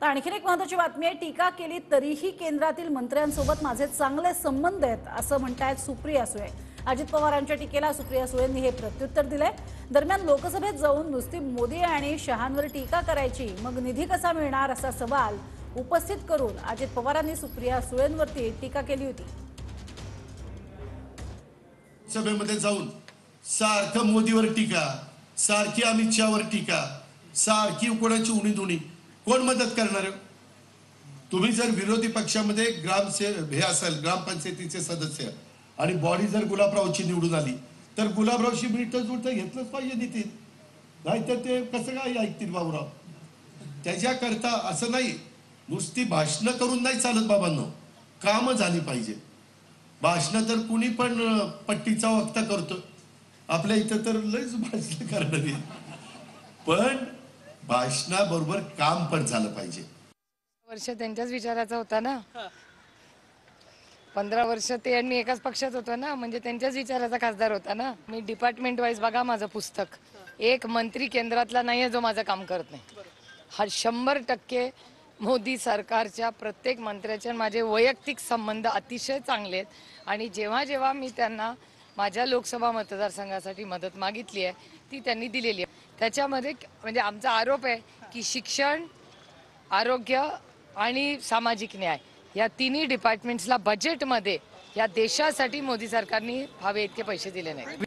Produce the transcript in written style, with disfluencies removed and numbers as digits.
तर आणखीन एक महत्त्वाची बातमी आहे। टीका केली तरीही केंद्रातील मंत्र्यांसोबत माझे चांगले संबंध आहेत असं म्हणतायत सुप्रिया सुळे। अजित पवारांच्या टीकेला सुप्रिया सुळेंनी हे प्रत्युत्तर दिलंय। दरम्यान लोकसभेत जाऊन नुसती मोदी आणि शहांवर टीका करायची, मग निधी कसा मिळणार असा सवाल उपस्थित करून अजित पवारांनी सुप्रिया सुळेंवरती टीका केली होती। सभेमध्ये जाऊन सारखं मोदीवर टीका, सारखी अमित शहावर टीका, सारखी कोणाची उणीधुणी, कोण मदत करणार? तुम्ही जर विरोधी पक्षामध्ये हे असेल ग्रामपंचायतीचे सदस्य आणि बॉडी जर गुलाबरावची निवडून आली तर गुलाबरावशी मिळतं जुळतं घेतलंच पाहिजे नितीन, नाहीतर ते कसं काय ऐकतील बाबूराव? त्याच्याकरता असं नाही, नुसती भाषणं करून नाही चालत बाबांनो, कामं झाली पाहिजे। भाषण तर कुणी पण पट्टीचा वक्ता करतो, आपल्या इथं तर लयच भाषण करणारी, पण भाषणाबरोबर काम पण झालं पाहिजे। वर्ष त्यांच्याच विचाराचा होता ना, 15 वर्ष ते आणि एकाच पक्षात होतो ना, म्हणजे त्यांच्याच विचाराचा खासदार होता ना। मी डिपार्टमेंट वाईज बघा माझं पुस्तक, एक मंत्री केंद्रातला नाही आहे जो माझं काम करत नाही। हा 100% मोदी सरकारच्या प्रत्येक मंत्र्याचे माझे वैयक्तिक संबंध अतिशय चांगले आहेत आणि जेव्हा जेव्हा मी त्यांना माझ्या लोकसभा मतदारसंघासाठी मदत मागितली आहे ती त्यांनी दिलेली आहे। त्याच्यामध्ये म्हणजे आमचा आरोप आहे की शिक्षण, आरोग्य आणि सामाजिक न्याय या तिन्ही डिपार्टमेंट्सला बजेटमध्ये या देशासाठी मोदी सरकारने हवे इतके पैसे दिले नाहीत।